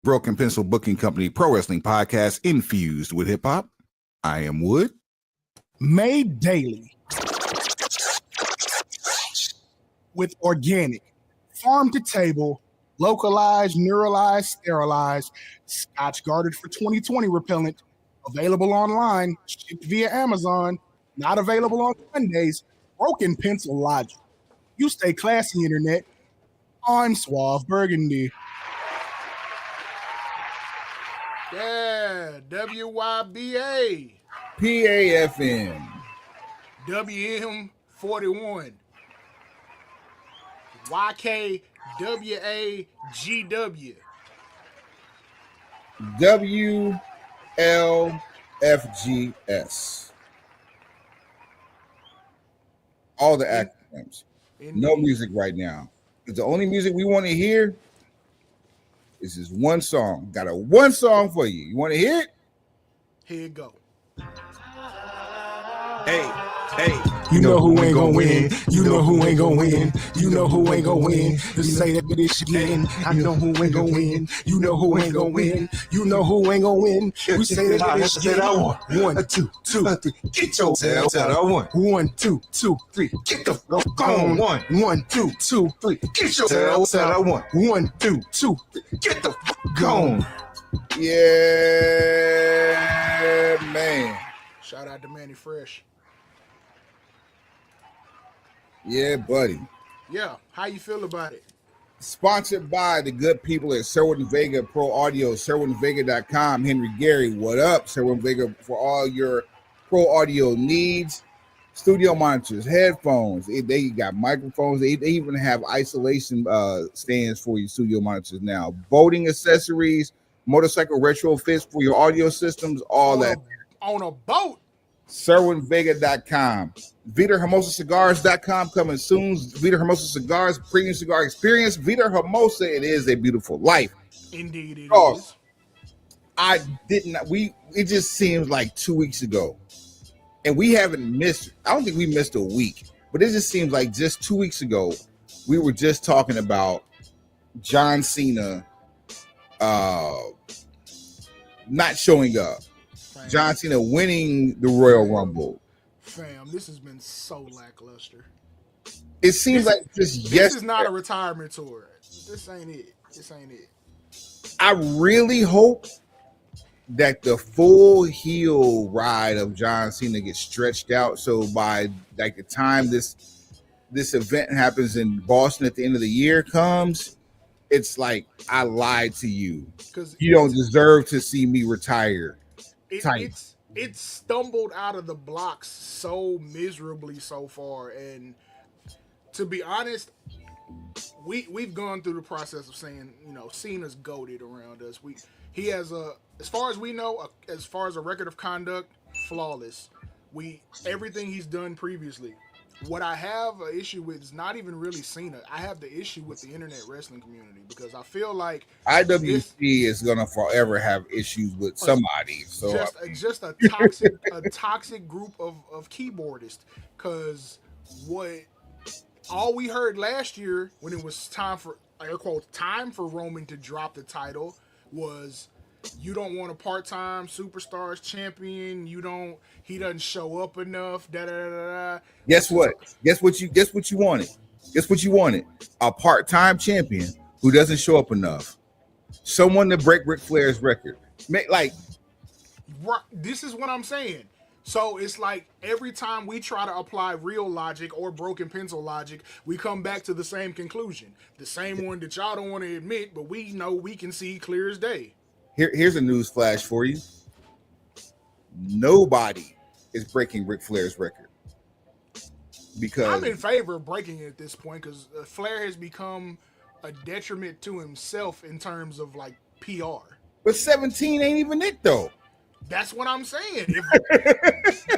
Broken Pencil Booking Company Pro Wrestling Podcast infused with hip hop. I am Wood. Made daily with organic, farm to table, localized, neuralized, sterilized, Scotch guarded for 2020 repellent, available online, shipped via Amazon, not available on Sundays. Broken Pencil Logic. You stay classy, internet. I'm Suave Burgundy. Yeah, WYBA. PAFN. WM41. YKWAGW. WLFGS. All the acronyms. No music right now. The only music we want to hear is this one song. Got one song for you. You want to hear it? Here you go. Hey. You know who ain't gonna win. You know who ain't gonna win. You know who ain't gonna win. Just say that bitch again. I know who ain't gonna win. You know who ain't gonna win. You know who ain't gonna win. We say that bitch again. I want 1, 2, 2, 3. Get your tail. I want 1, 2, 2, 3. Get the fuck on. 1, 2, 2, 3. Get your tail. I want 1, 2, 2, 3. Get the fuck on. Yeah, man. Shout out to Manny Fresh. Yeah, buddy. Yeah, how you feel about it? Sponsored by the good people at Sherwood & Vega Pro Audio, SherwoodandVega.com. Henry Gary, what up? Sherwood & Vega for all your pro audio needs. Studio monitors, headphones. They got microphones. They even have isolation stands for your studio monitors now. Boating accessories, motorcycle retrofits for your audio systems, all that. On a boat. SherwoodandVega.com. VitaHermosaCigars.com coming soon. Vita Hermosa Cigars, premium cigar experience. Vita Hermosa, it is a beautiful life. Indeed, it is. It just seems like 2 weeks ago. And we haven't missed, I don't think we missed a week, but it just seems like just 2 weeks ago, we were just talking about John Cena not showing up. Fam. John Cena winning the Royal Rumble. Fam, this has been so lackluster. It seems like this is not a retirement tour. This ain't it. I really hope that the full heel ride of John Cena gets stretched out. So by like the time this event happens in Boston at the end of the year comes, it's like I lied to you. Because you don't deserve to see me retire. It's stumbled out of the blocks so miserably so far, and to be honest, we've gone through the process of saying, you know, Cena's goated around us. He has as far as we know, as far as a record of conduct, flawless. Everything he's done previously. What I have an issue with is not even really Cena. I have the issue with the internet wrestling community because I feel like IWC is gonna forever have issues with somebody. So just a toxic group of keyboardists. Because all we heard last year when it was time for air quotes time for Roman to drop the title was, you don't want a part-time superstars champion. He doesn't show up enough. Guess what? Guess what you wanted? Guess what you wanted? A part-time champion who doesn't show up enough. Someone to break Ric Flair's record. This is what I'm saying. So it's like every time we try to apply real logic or broken pencil logic, we come back to the same conclusion. The same one that y'all don't want to admit, but we know we can see clear as day. Here's a news flash for you. Nobody is breaking Ric Flair's record. Because I'm in favor of breaking it at this point because Flair has become a detriment to himself in terms of like PR. But 17 ain't even it though. That's what I'm saying.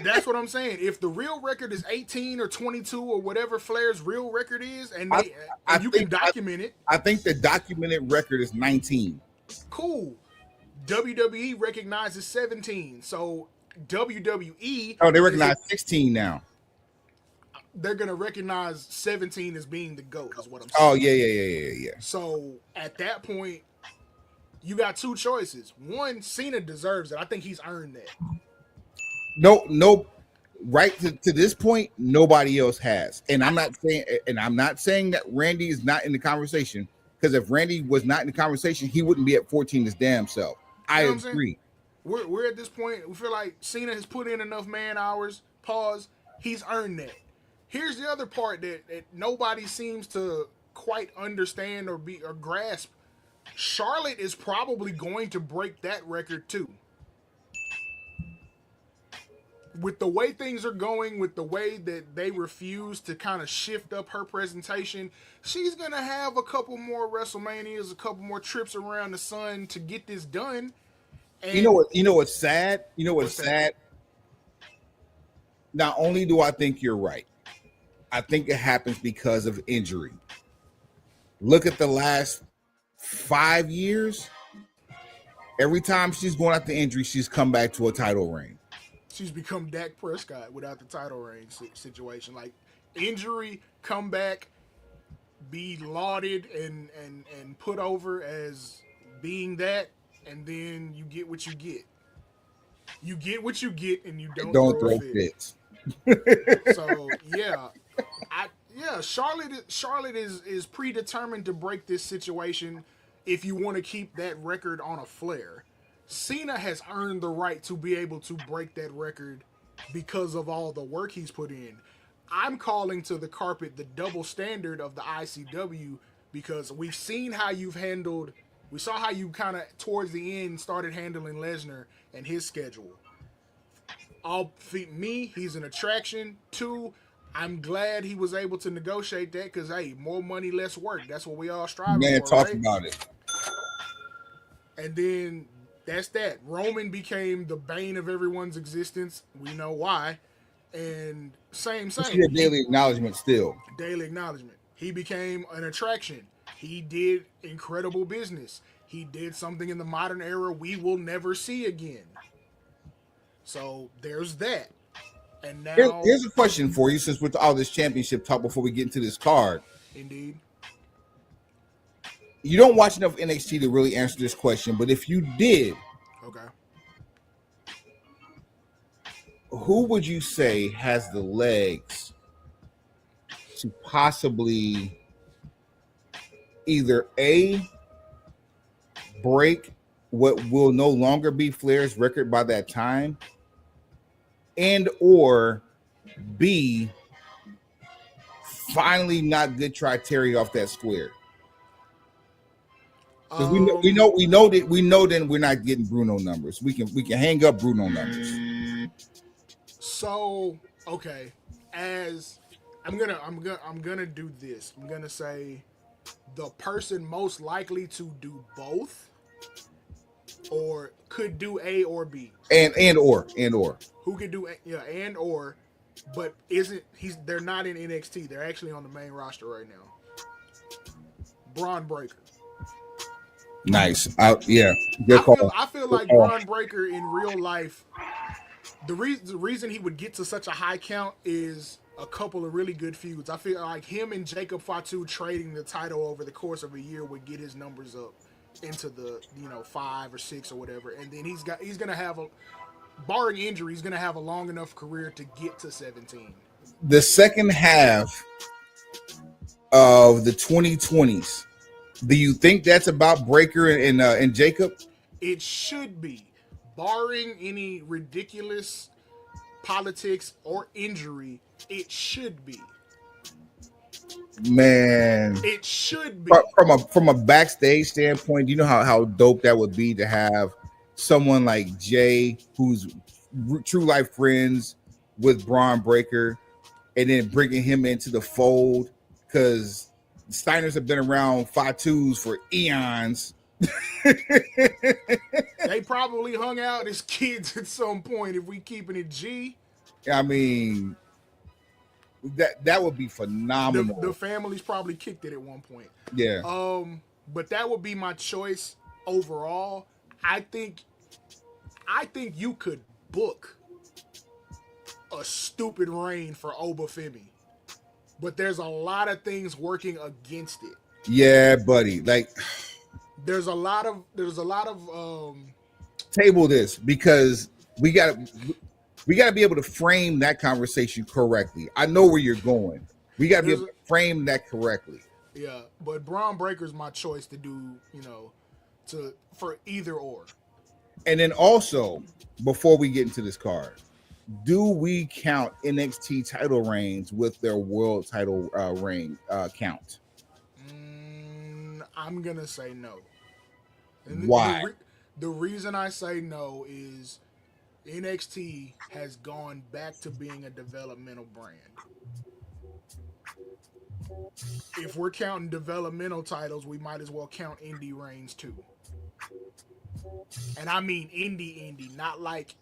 That's what I'm saying. If the real record is 18 or 22 or whatever Flair's real record is, and you can document it. I think the documented record is 19. Cool. WWE recognizes 17. So WWE. Oh, they recognize 16 now. They're going to recognize 17 as being the GOAT, is what I'm saying. Oh, yeah. So at that point, you got two choices. One, Cena deserves it. I think he's earned that. No, right to this point, nobody else has. And I'm not saying that Randy is not in the conversation, because if Randy was not in the conversation, he wouldn't be at 14 his damn self. I agree. We're at this point, we feel like Cena has put in enough man hours. Pause. He's earned that. Here's the other part that nobody seems to quite understand or grasp. Charlotte is probably going to break that record too. With the way things are going, with the way that they refuse to kind of shift up her presentation, she's going to have a couple more WrestleManias, a couple more trips around the sun to get this done. And you know what's sad? You know what's sad? Not only do I think you're right, I think it happens because of injury. Look at the last 5 years. Every time she's going out the injury, she's come back to a title reign. She's become Dak Prescott without the title reign situation. Like, injury, come back, be lauded and put over as being that, and then you get what you get. You get what you get, and you don't throw fits. So Charlotte is predetermined to break this situation if you want to keep that record on a flare. Cena has earned the right to be able to break that record because of all the work he's put in. I'm calling to the carpet the double standard of the ICW, because we've seen how you've handled. We saw how you kind of towards the end started handling Lesnar and his schedule. He's an attraction. 2, I'm glad he was able to negotiate that, because, hey, more money, less work. That's what we all strive for. Man, talk about it. And then that's that. Roman became the bane of everyone's existence. We know why. And same. Daily acknowledgement still. Daily acknowledgement. He became an attraction. He did incredible business. He did something in the modern era we will never see again. So there's that. And now here's a question for you, since with all this championship talk before we get into this card. Indeed. You don't watch enough NXT to really answer this question, but if you did, okay, who would you say has the legs to possibly either A, break what will no longer be Flair's record by that time, and or B, finally not good try Terry off that square? Because we know then we're not getting Bruno numbers. We can hang up Bruno numbers. So okay, as I'm gonna do this. I'm gonna say the person most likely to do both, or could do A or B, and or who could do and or, but they're not in NXT. They're actually on the main roster right now. Braun Breaker. Nice. Good call. I feel like Braun Breaker in real life, the reason he would get to such a high count is a couple of really good feuds. I feel like him and Jacob Fatu trading the title over the course of a year would get his numbers up into the 5 or 6 or whatever, and then he's gonna have barring injury, he's gonna have a long enough career to get to 17. The second half of the 2020s. Do you think that's about Breaker and Jacob? It should be, barring any ridiculous politics or injury. It should be. Man, it should be. From a backstage standpoint, you know how dope that would be to have someone like Jay, who's true life friends with Braun Breaker, and then bringing him into the fold, because Steiners have been around Fatus for eons. They probably hung out as kids at some point, if we keeping it G. I mean, that would be phenomenal. The families probably kicked it at one point. Yeah. But that would be my choice overall. I think you could book a stupid reign for Obafemi, but there's a lot of things working against it. Yeah, buddy. Like, there's a lot of Table this because we got to be able to frame that conversation correctly. I know where you're going. We got to be there's able to frame that correctly. yeah, but Braun Breaker's my choice to do, for either or. And then also, before we get into this card, do we count NXT title reigns with their world title reign count? I'm gonna say no. And Why? the reason I say no is NXT has gone back to being a developmental brand. If we're counting developmental titles, we might as well count indie reigns too. And I mean indie, not like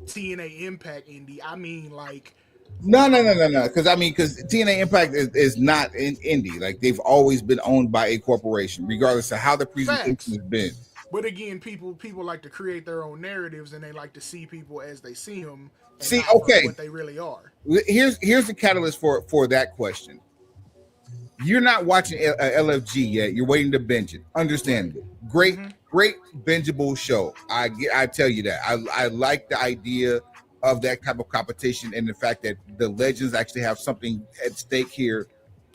TNA Impact indie. I mean like No. Because TNA Impact is not in indie. Like they've always been owned by a corporation, regardless of how the presentation facts. has been. But again, people like to create their own narratives, and they like to see people as they see them, and See, not for okay, what they really are. here's the catalyst for that question. You're not watching LFG yet. You're waiting to binge it. Understandable. Great, great bingeable show. I tell you that. I like the idea of that type of competition and the fact that the legends actually have something at stake here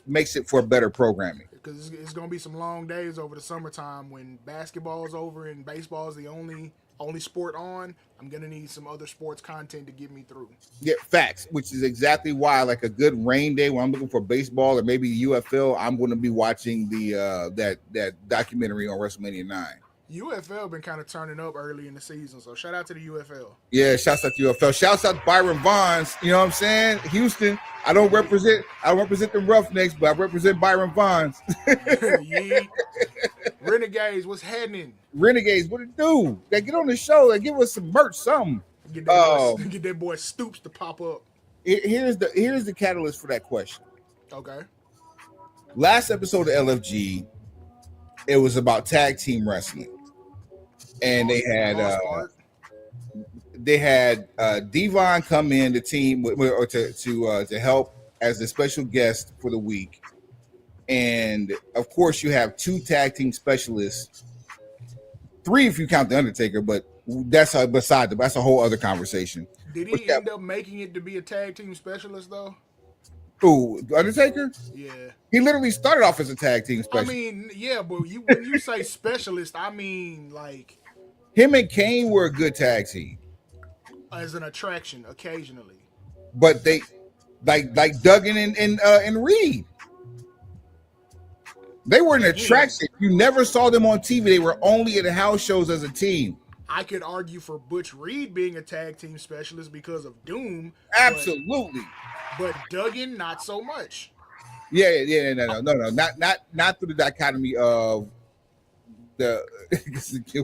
makes it for better programming. Because it's going to be some long days over the summertime when basketball's over and baseball is the only sport on. I'm going to need some other sports content to get me through. Yeah, facts, which is exactly why, like a good rain day when I'm looking for baseball or maybe UFL, I'm going to be watching the that documentary on WrestleMania 9. UFL been kind of turning up early in the season, so shout out to the UFL. Yeah, shouts out to UFL. Shouts out to Byron Vaughns. You know what I'm saying? Houston. I don't represent the Roughnecks, but I represent Byron Vaughns. Yeet. Renegades, what's happening? Renegades, what it do? They get on the show and give us some merch, something. Get that boy Stoops to pop up. Here's the catalyst for that question. Okay. Last episode of LFG, it was about tag team wrestling. And they had Devon come in the team or to help as a special guest for the week, and of course you have 2 tag team specialists, 3 if you count the Undertaker, but that's a whole other conversation. Did he end up making it to be a tag team specialist though? Who, the Undertaker? Yeah. He literally started off as a tag team specialist. I mean, yeah, but when you say specialist, I mean like him and Kane were a good tag team. As an attraction occasionally. But they like Duggan and Reed. They were an attraction. You never saw them on TV. They were only at the house shows as a team. I could argue for Butch Reed being a tag team specialist because of Doom. Absolutely. But Duggan, not so much. Yeah, no. Not through the dichotomy of the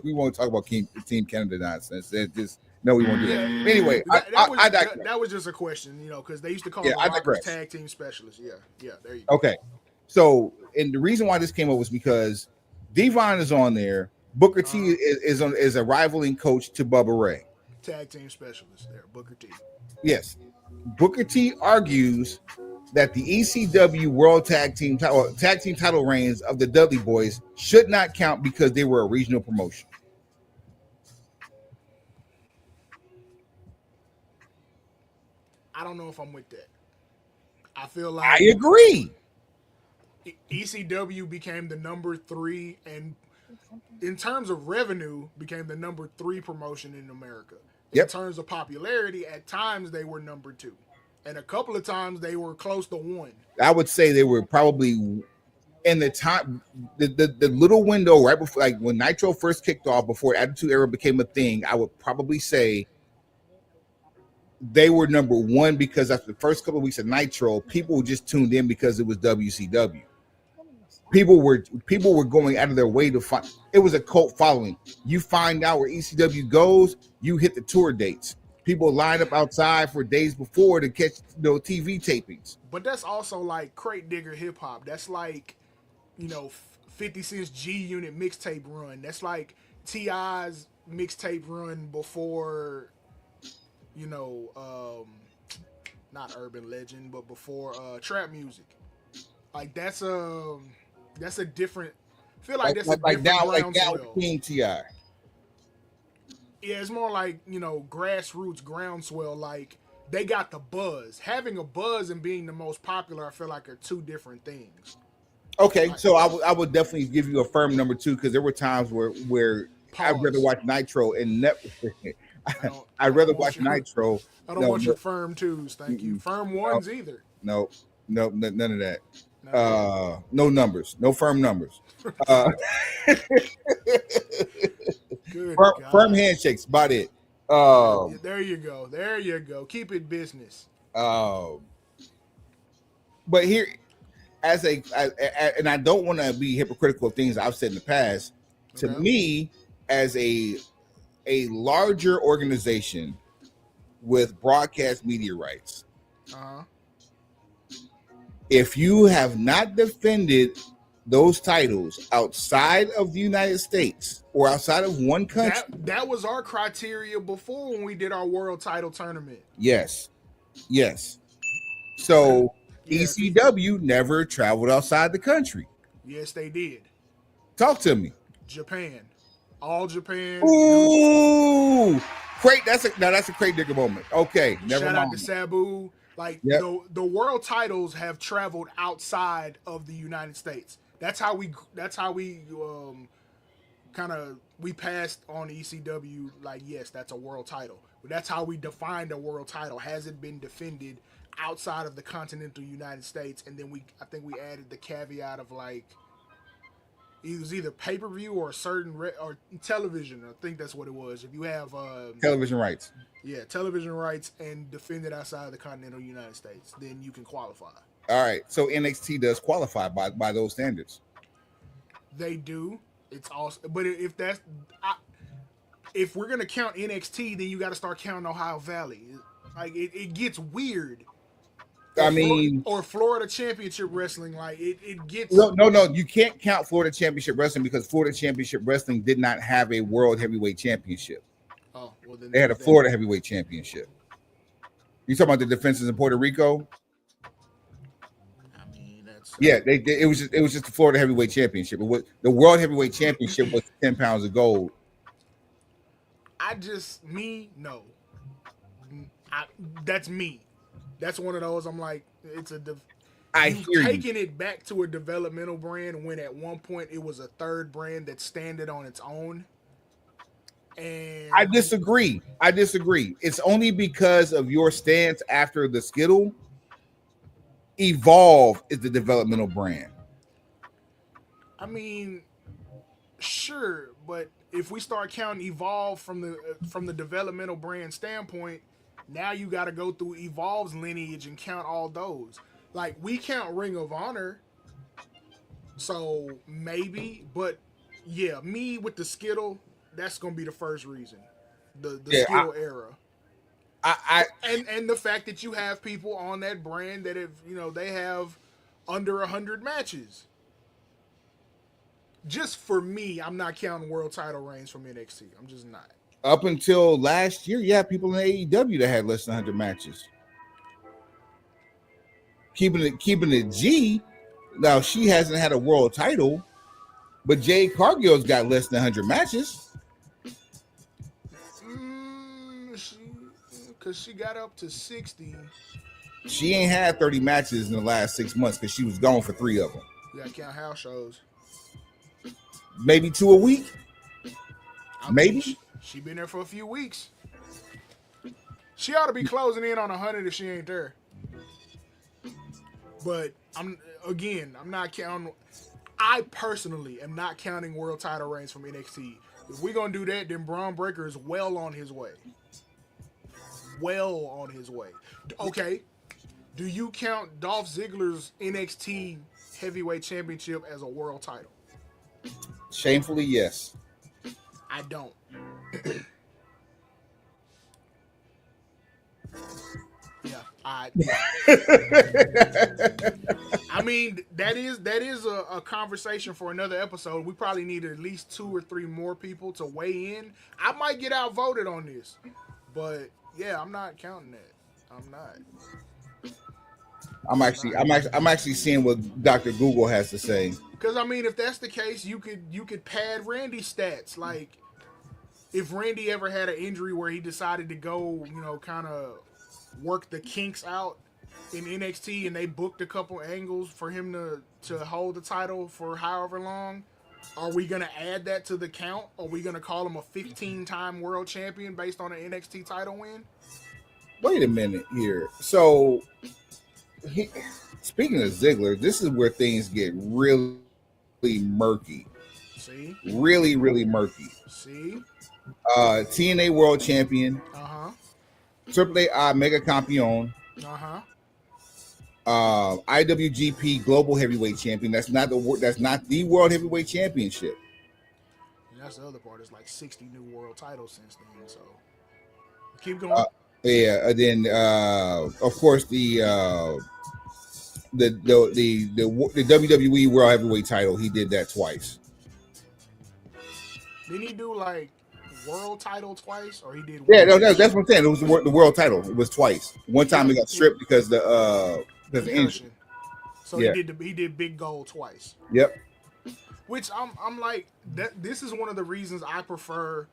we won't talk about Team Canada nonsense. It just no, we won't do that. Anyway, that was just a question, because they used to call them tag team specialists. Yeah, there you go. Okay, so and the reason why this came up was because Devon is on there. Booker T is a rivaling coach to Bubba Ray. Tag team specialist there, Booker T. Yes, Booker T argues that the ECW World Tag Team title reigns of the Dudley Boys should not count because they were a regional promotion. I don't know if I'm with that. I feel like I agree. ECW became the number 3, and in terms of revenue, became the number 3 promotion in America. In terms of popularity, at times they were number 2. And a couple of times they were close to 1. I would say they were probably in the time, the little window right before, like when Nitro first kicked off, before Attitude Era became a thing. I would probably say they were number 1 because after the first couple of weeks of Nitro, people just tuned in because it was WCW. People were going out of their way to find. It was a cult following. You find out where ECW goes, you hit the tour dates. People line up outside for days before to catch TV tapings. But that's also like crate digger hip hop. That's like 50 Cent's G Unit mixtape run. That's like T.I.'s mixtape run before not Urban Legend, but before trap music. Like that's a different feel like that's a like different down groundswell. King Ti. Yeah, it's more like, grassroots groundswell. Like they got the buzz. Having a buzz and being the most popular, I feel like are two different things. Okay, so I would definitely give you a firm number 2 because there were times where I'd rather Pause. watch Nitro and I'd I rather don't watch want your, Nitro. I don't want your firm twos. Thank you. Mm-mm. Firm ones either. No, none of that. No. No numbers, no firm numbers. Good firm handshakes, about it. There you go. There you go. Keep it business. But here, and I don't want to be hypocritical of things I've said in the past. To me, as a larger organization with broadcast media rights, if you have not defended those titles outside of the United States or outside of one country, that was our criteria before when we did our world title tournament. Yes. So ECW never traveled outside the country. Yes, they did. Talk to me. Japan. All Japan. Ooh, great. That's a great digger moment. Okay, never Shout mind. out to Sabu. Like the world titles have traveled outside of the United States. That's how we we passed on ECW. Like, yes, that's a world title. But that's how we defined a world title. Has it been defended outside of the continental United States? And then I think we added the caveat of like, it was either pay-per-view or certain or television. I think that's what it was. If you have television rights. Yeah, television rights and defended outside of the continental United States, then you can qualify. All right. So NXT does qualify by those standards. They do. It's also, but if we're gonna count NXT, then you got to start counting Ohio Valley. Like it gets weird. Or Florida Championship Wrestling, like it gets. No, you can't count Florida Championship Wrestling because Florida Championship Wrestling did not have a World Heavyweight Championship. Oh, well then they had a Florida Heavyweight Championship. You talking about the defenses in Puerto Rico? I mean, that's it was just the Florida Heavyweight Championship. The World Heavyweight Championship was 10 pounds of gold. No. That's me. That's one of those. I'm like, taking it back to a developmental brand when at one point it was a third brand that standed on its own. And I disagree. It's only because of your stance after the Skittle. Evolve is the developmental brand. I mean, sure, but if we start counting Evolve from the developmental brand standpoint, now you got to go through Evolve's lineage and count all those. Like, we count Ring of Honor, so maybe, but yeah, me with the Skittle, that's gonna be the first reason. The Skittle era. And the fact that you have people on that brand that have, they have under 100 matches. Just for me, I'm not counting world title reigns from NXT. I'm just not. Up until last year, you had people in AEW that had less than 100 matches. Keeping it G. Now, she hasn't had a world title, but Jade Cargill's got less than 100 matches. Because she got up to 60. She ain't had 30 matches in the last 6 months because she was gone for 3 of them. You got to count house shows. Maybe 2 a week. Maybe. She been there for a few weeks. She ought to be closing in on 100 if she ain't there. But I'm not counting. I personally am not counting world title reigns from NXT. If we're gonna do that, then Braun Breaker is well on his way. Okay. Do you count Dolph Ziggler's NXT Heavyweight Championship as a world title? Shamefully, yes. I don't. I mean, that is a conversation for another episode. We probably need at least 2 or 3 more people to weigh in. I might get outvoted on this, but yeah, I'm not counting that. I'm not. I'm actually seeing what Dr. Google has to say. Because I mean, if that's the case, you could pad Randy's stats. Like, if Randy ever had an injury where he decided to go, kind of work the kinks out in NXT, and they booked a couple angles for him to hold the title for however long, are we gonna add that to the count? Are we gonna call him a 15-time world champion based on an NXT title win? Wait a minute here. So, speaking of Ziggler, this is where things get really murky. See? Really, really murky. See? TNA World Champion. Uh-huh. AAA Mega Campeon. Uh-huh. IWGP Global Heavyweight Champion. That's not the World Heavyweight Championship. And that's the other part. It's like 60 new world titles since then. So keep going. Then of course the WWE World Heavyweight title. He did that twice. Didn't he do like world title twice, or he did? Yeah, no, that's what I'm saying. It was the world title. It was twice. One time he got stripped because the injury. So yeah. he did big gold twice. Yep. Which I'm like that. This is one of the reasons I prefer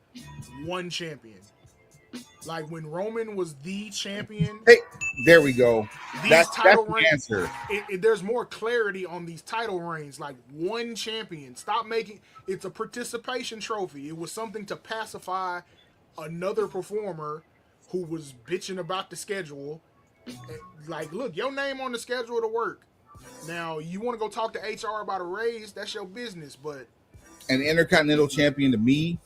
one champion. Like when Roman was the champion. Hey, there we go. That's title the reigns, answer. There's more clarity on these title reigns. Like one champion. Stop making it's a participation trophy. It was something to pacify another performer who was bitching about the schedule. Like, look, your name on the schedule to work. Now, you want to go talk to HR about a raise, that's your business, but... An Intercontinental Champion, to me,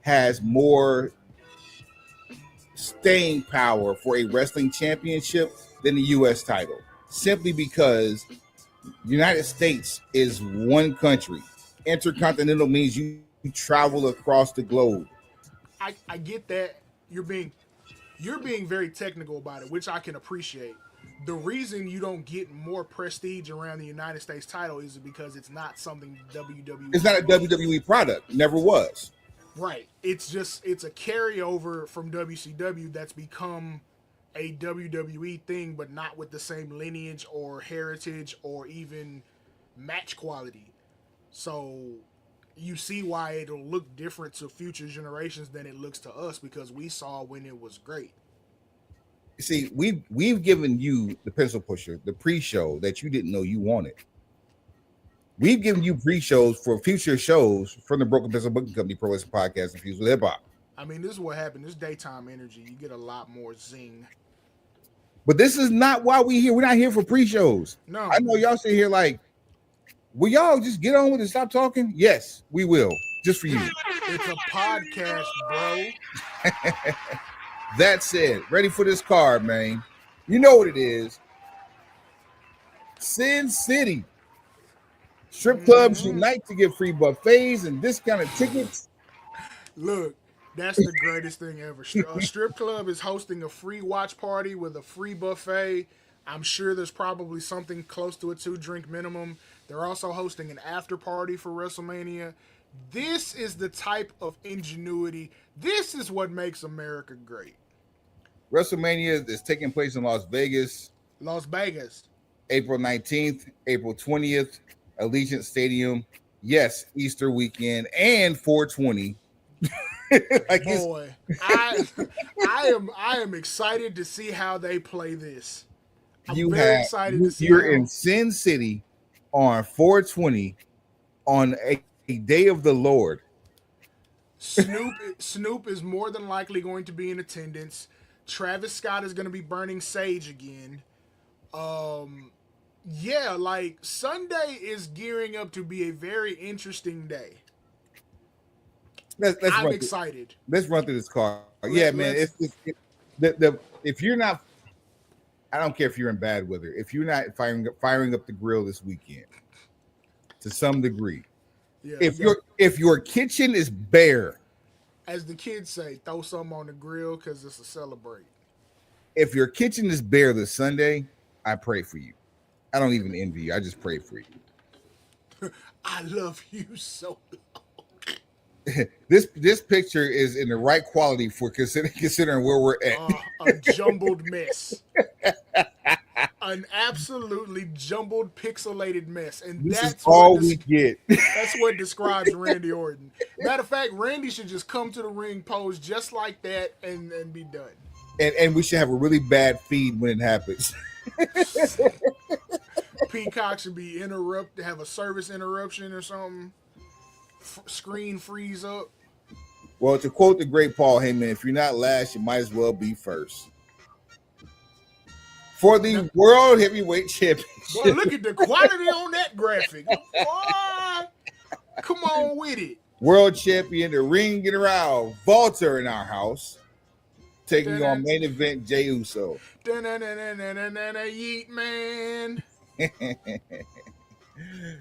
has more staying power for a wrestling championship than the U.S. title. Simply because United States is one country. Intercontinental means you travel across the globe. I get that. You're being very technical about it, which I can appreciate. The reason you don't get more prestige around the United States title is because it's not something WWE. It's not a WWE product. Never was. Right. It's a carryover from WCW that's become a WWE thing, but not with the same lineage or heritage or even match quality. So you see why it'll look different to future generations than it looks to us, because we saw when it was great. See, we've given you the pencil pusher, the pre-show that you didn't know you wanted. We've given you pre-shows for future shows from the Broken Pencil Booking Company, Pro Wrestling Podcast, Infused with Hip Hop. I mean, this is what happened. This daytime energy, you get a lot more zing. But this is not why we're here. We're not here for pre-shows. No. I know y'all sit here like, will y'all just get on with it and stop talking? Yes, we will. Just for you. It's a podcast, bro. That said, ready for this card, man. You know what it is. Sin City. Strip clubs unite to give free buffets and discounted tickets. Look, that's the greatest thing ever. A strip club is hosting a free watch party with a free buffet. I'm sure there's probably something close to a 2-drink minimum. They're also hosting an after party for WrestleMania. This is the type of ingenuity. This is what makes America great. WrestleMania is taking place in Las Vegas. Las Vegas. April 19th, April 20th, Allegiant Stadium. Yes, Easter weekend and 420. Boy, I am excited to see how they play this. You're in Sin City on 420 on a day of the Lord. Snoop is more than likely going to be in attendance. Travis Scott is going to be burning sage again. Yeah, like Sunday is gearing up to be a very interesting day. I'm excited. Let's run through this card. Yeah, man. If you're not, I don't care if you're in bad weather. If you're not firing up the grill this weekend, to some degree, yeah, if your kitchen is bare, as the kids say, throw something on the grill because it's a celebrate. If your kitchen is bare this Sunday, I pray for you. I don't even envy you. I just pray for you. I love you so much. This picture is in the right quality for considering where we're at. A jumbled mess. an absolutely jumbled, pixelated mess, and This is that's all what we get. that's what describes Randy Orton. Matter of fact, Randy should just come to the ring, pose just like that, and be done. And we should have a really bad feed when it happens. Peacock should be have a service interruption or something. Screen freeze up. Well, to quote the great Paul Heyman, if you're not last, you might as well be first. For the World Heavyweight Championship. Boy, look at the quality on that graphic. Boy, come on with it. World Champion, the ring general, Walter in our house, taking on main event Jey Uso. Yeet, man.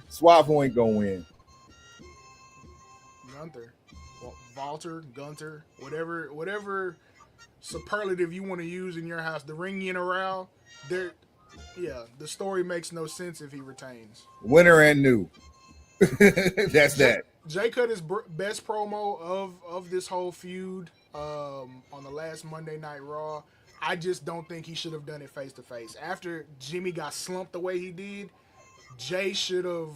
Suave ain't gonna win. Gunter, whatever superlative you want to use in your house. The ring general, the story makes no sense if he retains. Winner and new. That's that. Jay cut his best promo of this whole feud on the last Monday Night Raw. I just don't think he should have done it face to face. After Jimmy got slumped the way he did, Jay should have.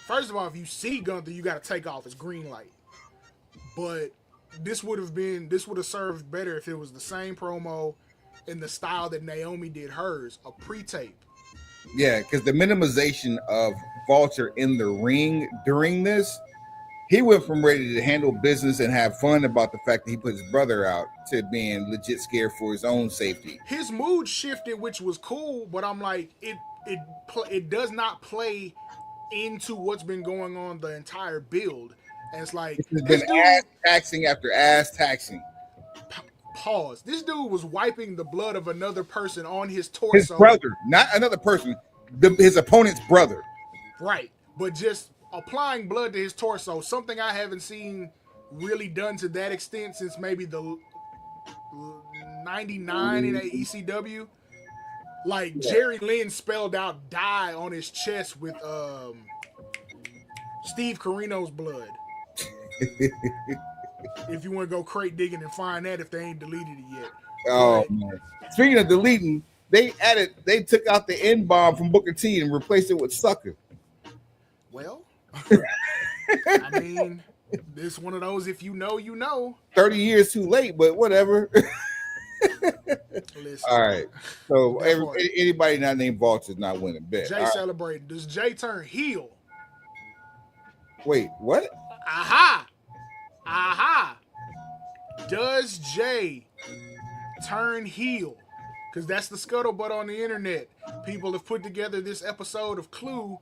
First of all, if you see Gunther, you got to take off his green light. But this would have served better if it was the same promo in the style that Naomi did hers, a pre-tape. Yeah, because the minimization of Walter in the ring during this, he went from ready to handle business and have fun about the fact that he put his brother out to being legit scared for his own safety. His mood shifted, which was cool, but I'm like, it does not play into what's been going on the entire build. And it's like, it's been ass taxing after ass taxing. Pause. This dude was wiping the blood of another person on his torso. His brother, not another person, his opponent's brother. Right. But just applying blood to his torso, something I haven't seen really done to that extent since maybe the 99 in a ECW. Like, Jerry Lynn spelled out die on his chest with Steve Corino's blood. If you want to go crate digging and find that if they ain't deleted it yet. Oh, man. Speaking of deleting, they took out the N-bomb from Booker T and replaced it with sucker. Well, I mean, this one of those, if you know, you know. 30 years too late, but whatever. Listen, all right. So anybody not named Walter is not winning. Bet. Jay celebrating. Does Jay turn heel? Wait, what? Aha! Does Jay turn heel? Because that's the scuttlebutt on the internet. People have put together this episode of Clue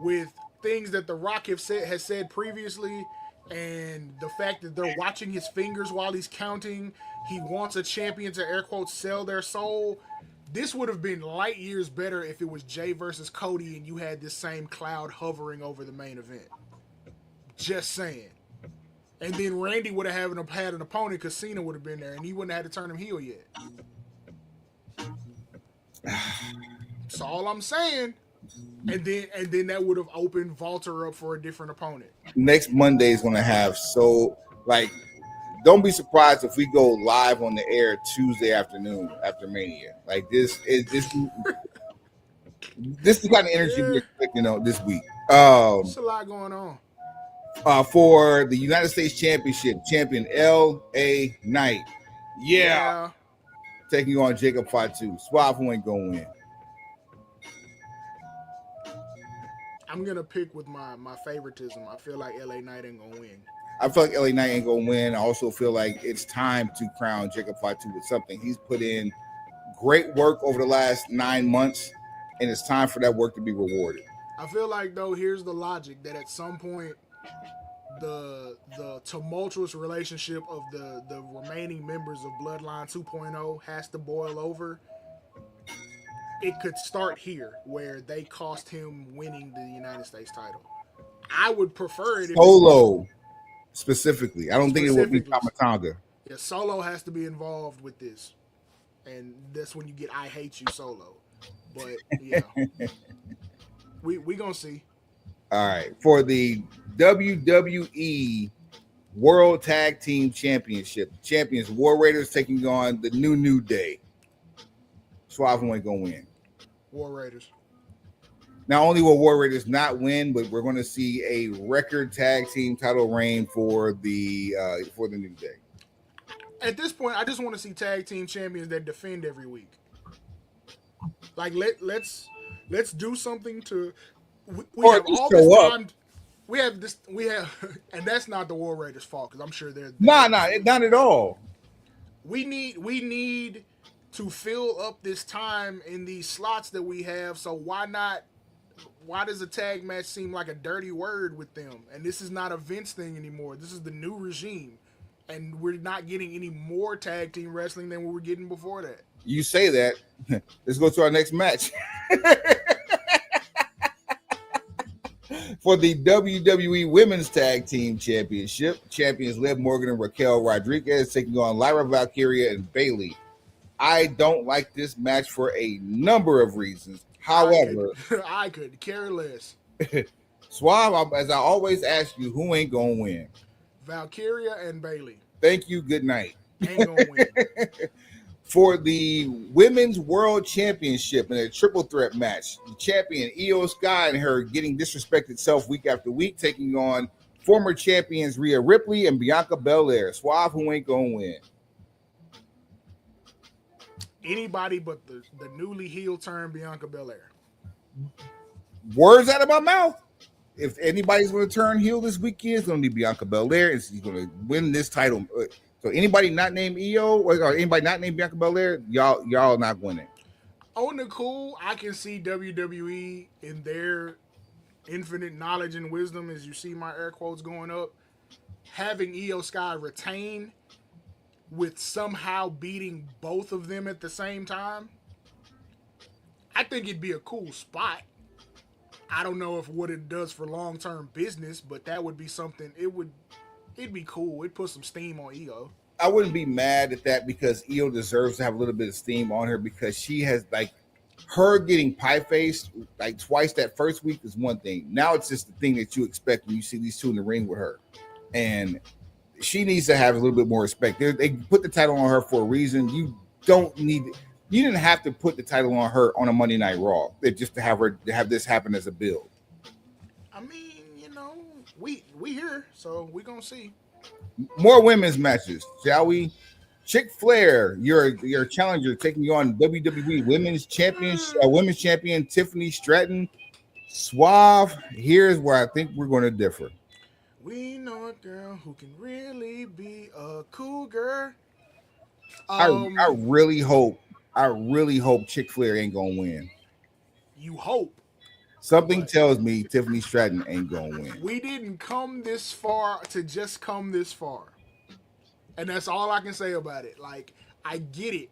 with things that The Rock has said previously, and the fact that they're watching his fingers while he's counting. He wants a champion to, air quotes, sell their soul. This would have been light years better if it was Jay versus Cody and you had this same cloud hovering over the main event. Just saying. And then Randy would have had an opponent because Cena would have been there and he wouldn't have had to turn him heel yet. That's all I'm saying. And then that would have opened Walter up for a different opponent. Next Monday is going to have don't be surprised if we go live on the air Tuesday afternoon after Mania. Like this is the kind of energy we're expecting this week. There's a lot going on. For the United States Championship, champion L.A. Knight. Yeah. Taking on Jacob Fatu. Suave who ain't going to win. I'm going to pick with my favoritism. I feel like L.A. Knight ain't going to win. I feel like L.A. Knight ain't going to win. I also feel like it's time to crown Jacob Fatu with something. He's put in great work over the last 9 months, and it's time for that work to be rewarded. I feel like, though, here's the logic that at some point the tumultuous relationship of the remaining members of Bloodline 2.0 has to boil over. It could start here where they cost him winning the United States title. I would prefer it if Solo specifically. I don't think it would be Tamatanga. Yeah, Solo has to be involved with this. And that's when you get I Hate You Solo. But yeah. we gonna see. All right. For the WWE World Tag Team Championship, champions War Raiders taking on the New Day. Suave ain't gonna win. War Raiders. Not only will War Raiders not win, but we're going to see a record tag team title reign for the New Day. At this point, I just want to see tag team champions that defend every week. Like let's do something to. We have all this time. We have, and that's not the War Raiders' fault because I'm sure they're not at all. We need to fill up this time in these slots that we have. So why not? Why does a tag match seem like a dirty word with them? And this is not a Vince thing anymore. This is the new regime, and we're not getting any more tag team wrestling than we were getting before that. You say that. Let's go to our next match. For the WWE Women's Tag Team Championship, champions Liv Morgan and Raquel Rodriguez taking on Lyra Valkyria and Bayley. I don't like this match for a number of reasons. However, I could care less. Suave, as I always ask you, who ain't gonna win? Valkyria and Bayley. Thank you. Good night. Ain't gonna win. For the Women's World Championship in a triple threat match, the champion Io Sky and her getting disrespected self week after week, taking on former champions Rhea Ripley and Bianca Belair. Suave, who ain't gonna win? Anybody but the newly heel turned Bianca Belair. Words out of my mouth. If anybody's going to turn heel this weekend, it's going to be Bianca Belair, and she's going to win this title. So anybody not named Io or anybody not named Bianca Belair, y'all not winning. On the cool, I can see WWE in their infinite knowledge and wisdom, as you see my air quotes going up, having Io Sky retain with somehow beating both of them at the same time. I think it'd be a cool spot. I don't know if what it does for long-term business, but that would be something. It'd be cool. It'd put some steam on Io. I wouldn't be mad at that because Io deserves to have a little bit of steam on her because she has her getting pie-faced twice that first week is one thing. Now it's just the thing that you expect when you see these two in the ring with her. And she needs to have a little bit more respect. They put the title on her for a reason. You didn't have to put the title on her on a Monday Night Raw. Just to have this happen as a build. I mean, we here, so we gonna see more women's matches, shall we? Chick Flair, your challenger, taking on WWE Women's Champion Tiffany Stratton. Suave. Here's where I think we're going to differ. We know a girl who can really be a cougar. I really hope Chick Flair ain't gonna win. You hope. Something tells me Tiffany Stratton ain't gonna win. We didn't come this far to just come this far. And that's all I can say about it. I get it.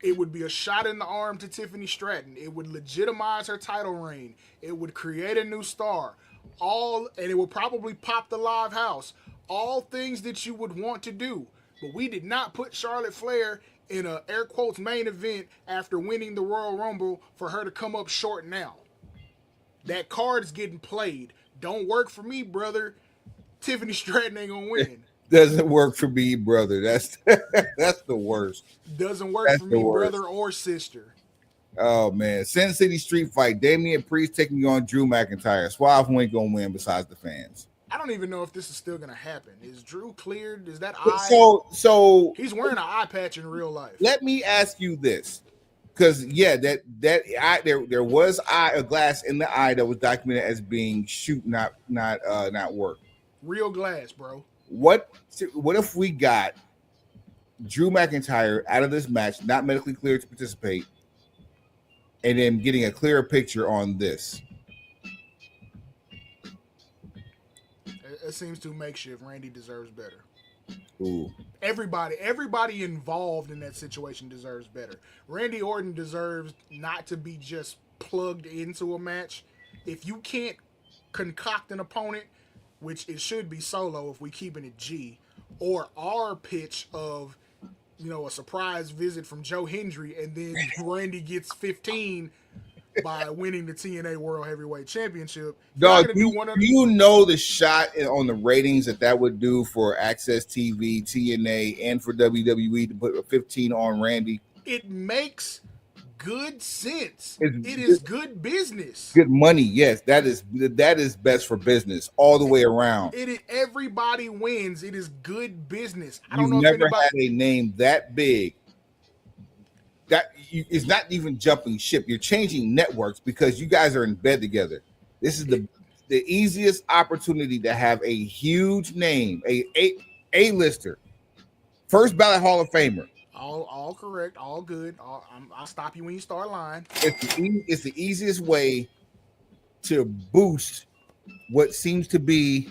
It would be a shot in the arm to Tiffany Stratton. It would legitimize her title reign. It would create a new star. And it would probably pop the live house. All things that you would want to do. But we did not put Charlotte Flair in a air quotes main event after winning the Royal Rumble for her to come up short now. That card is getting played. Don't work for me, brother. Tiffany Stratton ain't gonna win. Doesn't work for me, brother. That's the worst. Doesn't work for me, brother or sister. Oh man, Sin City Street Fight. Damian Priest taking on Drew McIntyre. Suave ain't gonna win besides the fans. I don't even know if this is still gonna happen. Is Drew cleared? Is that eye? So he's wearing an eye patch in real life. Let me ask you this, because there was a glass in the eye that was documented as being not work. Real glass, bro. What if we got Drew McIntyre out of this match, not medically cleared to participate, and then getting a clearer picture on this? It seems too makeshift. Randy deserves better. Ooh. Everybody involved in that situation deserves better. Randy Orton deserves not to be just plugged into a match. If you can't concoct an opponent, which it should be Solo if we keeping it G, or our pitch of, a surprise visit from Joe Hendry, and then Randy gets 15 by winning the TNA World Heavyweight Championship. Dog, you know the shot on the ratings that would do for Access TV, TNA, and for WWE to put a 15 on Randy? It makes good sense. It's It is good business. good money. Yes, that is best for business all the way around. Everybody wins. It is good business. I don't You've know if never anybody. had a name that big it's not even jumping ship. You're changing networks because you guys are in bed together. This is the easiest opportunity to have a huge name, a lister, first ballot Hall of Famer. All correct, all good. I'll stop you when you start lying. It's the easiest way to boost what seems to be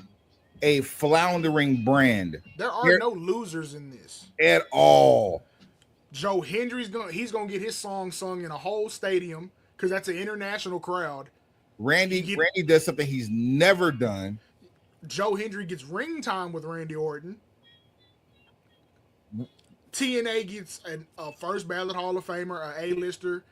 a floundering brand. There are no losers in this at all. Joe Hendry's gonna get his song sung in a whole stadium because that's an international crowd. Randy does something he's never done. Joe Hendry gets ring time with Randy Orton. TNA gets a first ballot Hall of Famer, a A-lister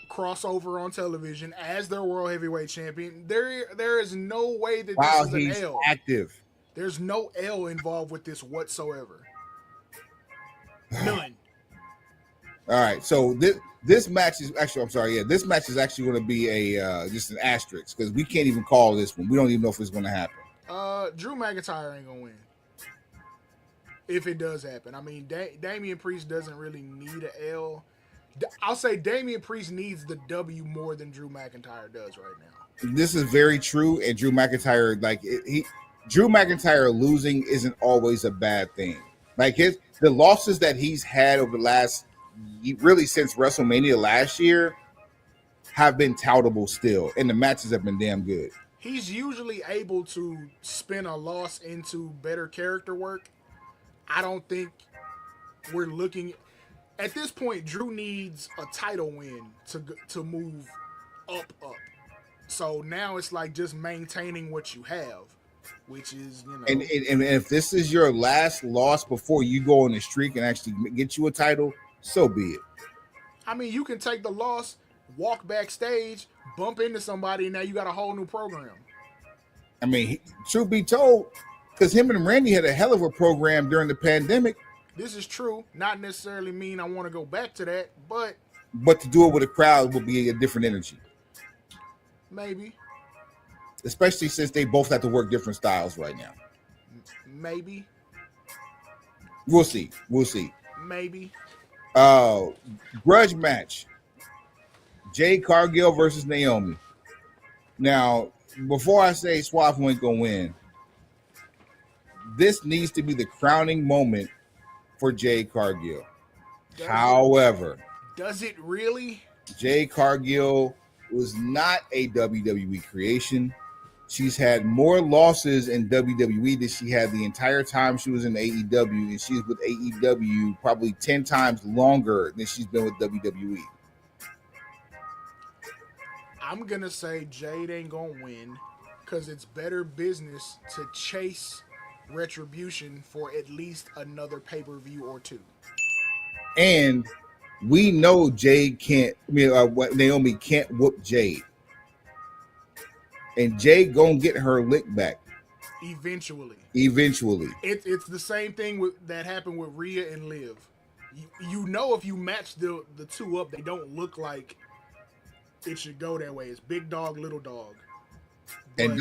crossover on television as their World Heavyweight Champion. There is no way that this is an L. Active. There's no L involved with this whatsoever. None. All right, so this match is actually, I'm sorry, yeah, this match is actually going to be a just an asterisk because we can't even call this one. We don't even know if it's going to happen. Drew McIntyre ain't gonna win if it does happen. I mean, Damian Priest doesn't really need an L. I'll say Damian Priest needs the W more than Drew McIntyre does right now. This is very true, and Drew McIntyre, Drew McIntyre losing isn't always a bad thing. Like the losses that he's had over the last, really since WrestleMania last year, have been toutable still, and the matches have been damn good. He's usually able to spin a loss into better character work. I don't think we're looking at this point. Drew needs a title win to move up. So now it's like just maintaining what you have, which is, you know. And if this is your last loss before you go on the streak and actually get you a title, so be it. I mean, you can take the loss, walk backstage, bump into somebody, and now you got a whole new program. I mean, truth be told, because him and Randy had a hell of a program during the pandemic. This is true. Not necessarily mean I want to go back to that, but to do it with a crowd will be a different energy. Maybe. Especially since they both have to work different styles right now. Maybe. We'll see. Maybe. Grudge match. Jade Cargill versus Naomi. Now, before I say Suave ain't gonna win, this needs to be the crowning moment for Jade Cargill. However, does it really? Jade Cargill was not a WWE creation. She's had more losses in WWE than she had the entire time she was in AEW, and she's with AEW probably 10 times longer than she's been with WWE. I'm going to say Jade ain't going to win because it's better business to chase Retribution for at least another pay-per-view or two. And we know Naomi can't whoop Jade. And Jade gonna get her lick back. Eventually. It's the same thing that happened with Rhea and Liv. You know, if you match the two up, they don't look like it should go that way. It's big dog, little dog. And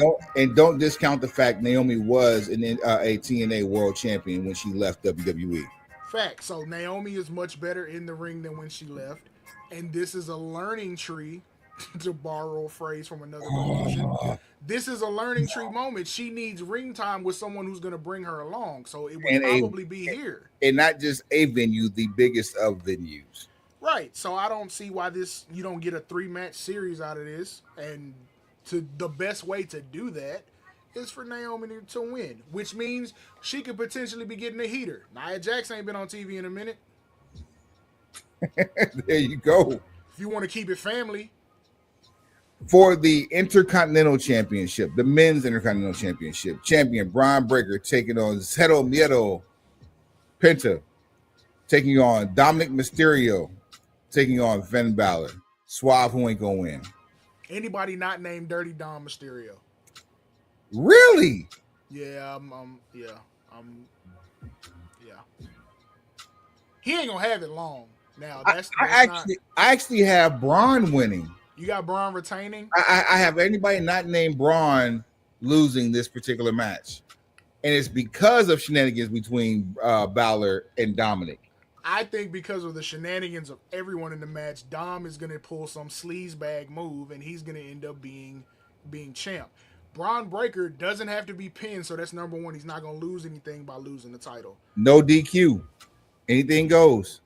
don't discount the fact Naomi was a TNA world champion when she left WWE. Fact. So Naomi is much better in the ring than when she left. And this is a learning tree, to borrow a phrase from another promotion. This is a learning tree moment. She needs ring time with someone who's going to bring her along. So it would probably be here. And not just a venue, the biggest of venues. Right. So I don't see why you don't get a 3-match series out of this. And the best way to do that is for Naomi to win, which means she could potentially be getting a heater. Nia Jax ain't been on TV in a minute. There you go. If you want to keep it family. For the Intercontinental Championship, the Men's Intercontinental Championship, champion Braun Breaker taking on Cero Miedo Penta, taking on Dominic Mysterio, taking on Finn Balor. Suave, who ain't gonna win? Anybody not named Dirty Dom Mysterio. Really? Yeah, yeah. He ain't gonna have it long. Now I, that's not. I actually have Braun winning. You got Braun retaining. I have anybody not named Braun losing this particular match, and it's because of shenanigans between Balor and Dominic. I think because of the shenanigans of everyone in the match, Dom is gonna pull some sleazebag move, and he's gonna end up being champ. Braun Breaker doesn't have to be pinned, so that's number one. He's not gonna lose anything by losing the title. No DQ, anything goes.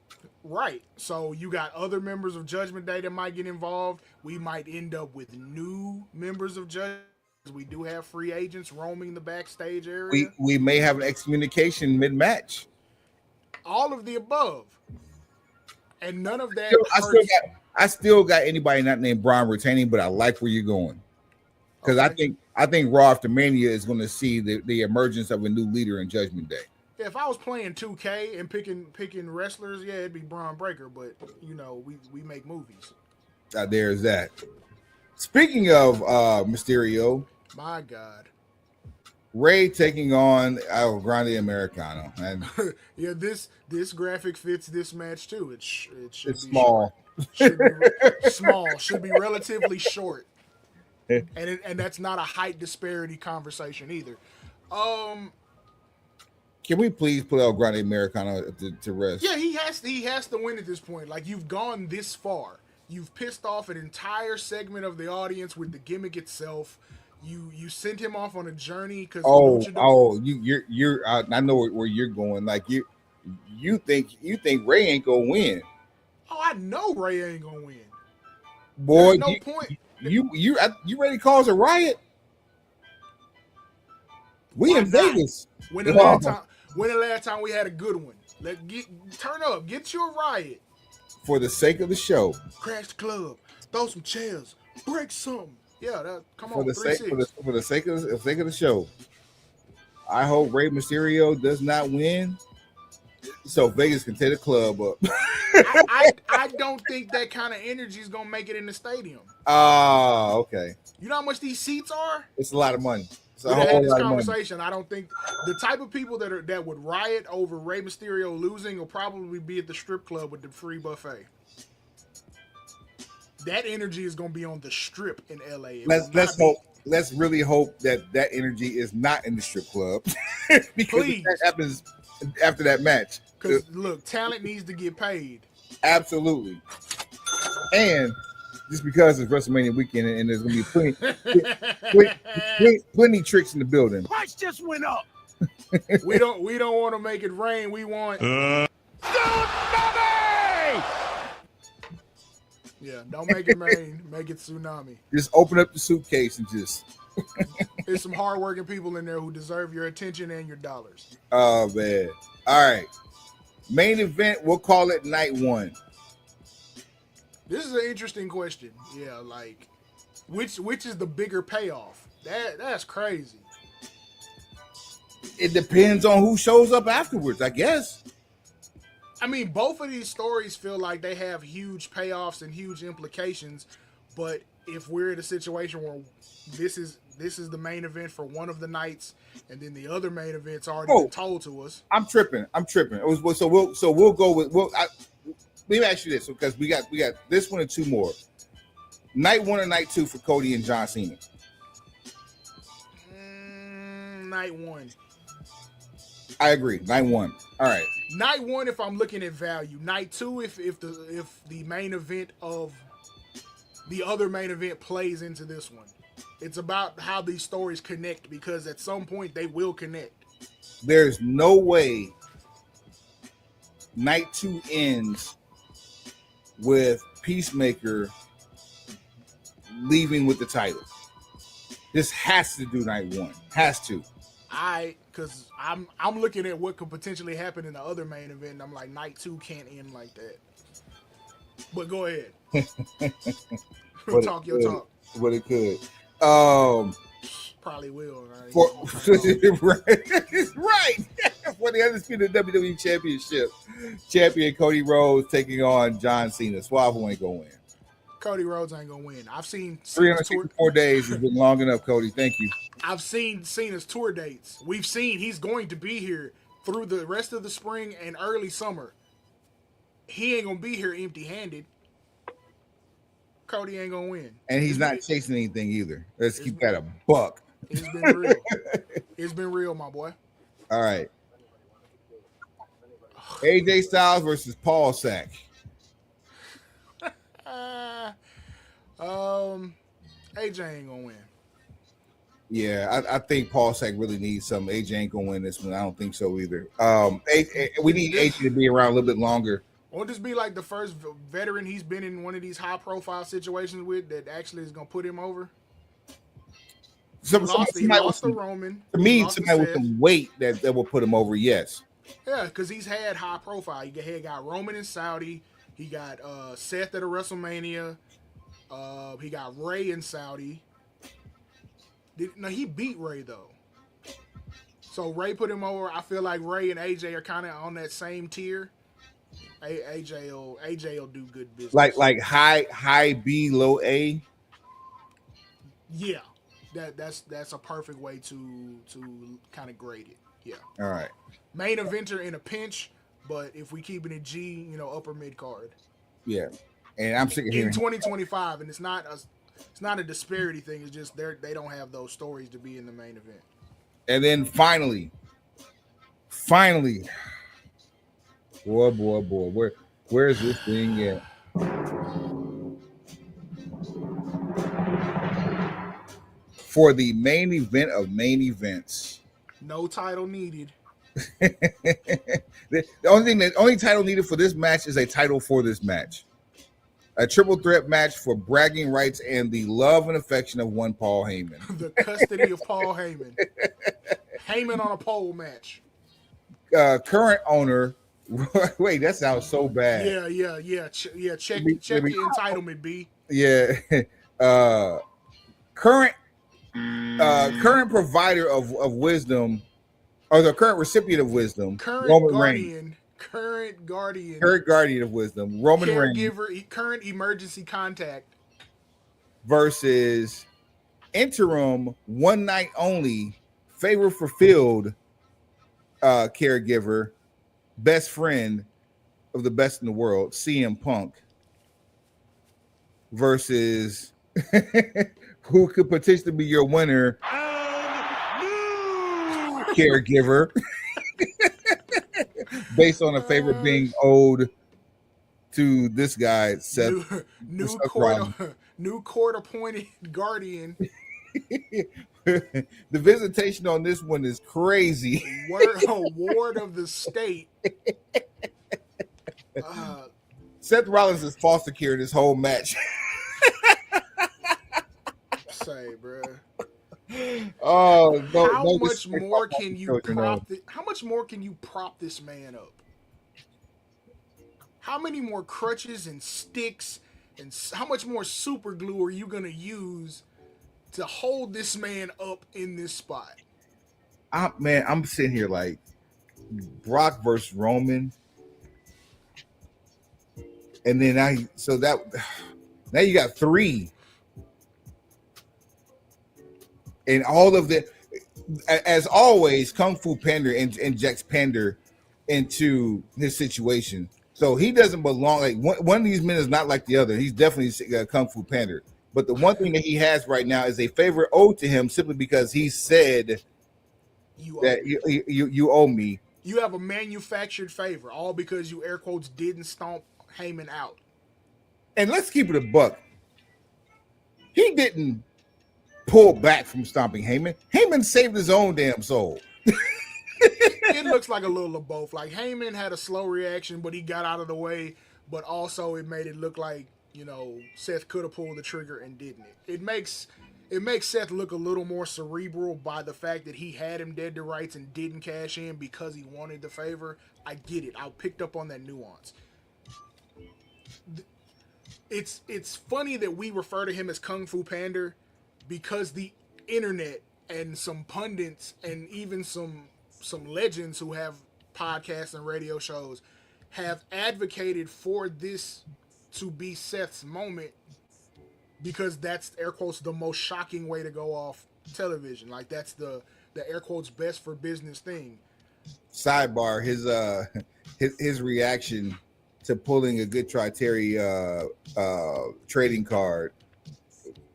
Right. So you got other members of Judgment Day that might get involved. We might end up with new members of Judgment. We do have free agents roaming the backstage area. We may have an excommunication mid match. All of the above, and none of that. I still got anybody not named Braun retaining, but I like where you're going because Okay. I think Raw after Mania is going to see the emergence of a new leader in Judgment Day. Yeah, if I was playing 2K and picking wrestlers, yeah, it'd be Braun Breaker. But you know, we make movies. There's that. Speaking of Mysterio, My God. Ray taking on El Grande Americano, and Yeah, this graphic fits this match too. It should it's be small. Should be small. Should be relatively short. And that's not a height disparity conversation either. Can we please put El Grande Americano to rest? Yeah, he has to win at this point. Like, you've gone this far. You've pissed off an entire segment of the audience with the gimmick itself. You sent him off on a journey because you're I know where you're going. Like you think Ray ain't gonna win. Oh, I know Ray ain't gonna win. Boy, There's no point. You ready to cause a riot? We Why in not? Vegas. When the last time we had a good one? Turn up, get you a riot. For the sake of the show. Crash the club, throw some chairs, break something. Yeah, come For on. the sake of the show. I hope Rey Mysterio does not win, so Vegas can tear the club up. I don't think that kind of energy is gonna make it in the stadium. Oh, okay. You know how much these seats are? It's a lot of money. It's a We whole had this lot of money. conversation. I don't think the type of people that would riot over Rey Mysterio losing will probably be at the strip club with the free buffet. That energy is going to be on the strip in LA. Let's really hope that energy is not in the strip club because that happens after that match. Because look, talent needs to get paid. Absolutely, and just because it's WrestleMania weekend and there's going to be plenty tricks in the building. Price just went up. We don't want to make it rain. We want tsunami. Yeah, don't make it rain. Make it tsunami. Just open up the suitcase and just. There's some hardworking people in there who deserve your attention and your dollars. Oh man! All right, main event. We'll call it night one. This is an interesting question. Yeah, like which is the bigger payoff? That's crazy. It depends on who shows up afterwards, I guess. I mean, both of these stories feel like they have huge payoffs and huge implications, but if we're in a situation where this is the main event for one of the nights, and then the other main event's already been told to us. I'm tripping. We'll go with let me ask you this, because we got this one and two more. Night one and night two for Cody and John Cena. Night one. I agree. Night one. All right. Night one, if I'm looking at value. Night two, if the main event of the other main event plays into this one. It's about how these stories connect, because at some point they will connect. There's no way night two ends with Peacemaker leaving with the title. This has to do night one. Has to. Because I'm looking at what could potentially happen in the other main event, and I'm like, night two can't end like that. But go ahead. Talk your talk. But it could. Probably will. Right. For the undisputed WWE Championship, champion Cody Rhodes taking on John Cena. Suave ain't gonna win. Cody Rhodes ain't gonna win. I've seen 364 days has been long enough, Cody. Thank you. I've seen Cena's tour dates. We've seen he's going to be here through the rest of the spring and early summer. he ain't gonna be here empty-handed. Cody ain't gonna win, and he's not chasing anything either. Let's keep that a buck. It's been real. It's been real, my boy. All right. AJ Styles versus Paul Sack. AJ ain't gonna win. Yeah, I think Paul Sack really needs some. AJ ain't gonna win this one. I don't think so either. We need AJ to be around a little bit longer. Won't this be like the first veteran he's been in one of these high-profile situations with that actually is gonna put him over? He lost to Roman. To me, somebody with some weight that will put him over. Yes. Yeah, because he's had high profile. He got Roman in Saudi. He got Seth at a WrestleMania. He got Ray in Saudi. He beat Ray though. So Ray put him over. I feel like Ray and AJ are kind of on that same tier. AJ will do good business. Like high B, low A. Yeah, that's a perfect way to kind of grade it. Yeah. All right. Main eventer in a pinch, but if we keep it in G, upper mid card. Yeah, and I'm sick of hearing in 2025, and it's not a disparity thing. It's just they don't have those stories to be in the main event. And then finally, boy, where's this thing at? For the main event of main events, no title needed. the only title needed for this match is a title for this match. A triple threat match for bragging rights and the love and affection of one Paul Heyman. The custody of Paul Heyman. Heyman on a pole match. Current owner. Wait, that sounds so bad. Yeah. Check the entitlement, B. Yeah. Current provider of wisdom, or the current recipient of wisdom, Roman Reigns. Current guardian of wisdom, Roman Reigns. Caregiver, current emergency contact. Versus interim, one night only, favor fulfilled caregiver, best friend of the best in the world, CM Punk. Versus who could potentially be your winner, caregiver. Based on a favor being owed to this guy, Seth. New court appointed guardian. The visitation on this one is crazy. Ward of the state. Seth Rollins is foster care this whole match. Say, bro. Oh, how much more can you prop this man up? How many more crutches and sticks and how much more super glue are you gonna use to hold this man up in this spot? I'm sitting here like Brock versus Roman, and then now you got three. And all of the, as always, Kung Fu Panda injects Panda into his situation. So he doesn't belong. Like one of these men is not like the other. He's definitely Kung Fu Panda. But the one thing that he has right now is a favor owed to him simply because he said you owe me. You have a manufactured favor, all because you air quotes didn't stomp Heyman out. And let's keep it a buck. He didn't pull back from stomping Heyman. Heyman saved his own damn soul. It looks like a little of both. Like Heyman had a slow reaction, but he got out of the way. But also, it made it look like Seth could have pulled the trigger and didn't. It makes Seth look a little more cerebral by the fact that he had him dead to rights and didn't cash in because he wanted the favor. I get it. I picked up on that nuance. It's funny that we refer to him as Kung Fu Panda because the internet and some pundits and even some legends who have podcasts and radio shows have advocated for this to be Seth's moment because that's air quotes the most shocking way to go off television. Like that's the air quotes best for business thing. Sidebar: his reaction to pulling a good Tri-Terry trading card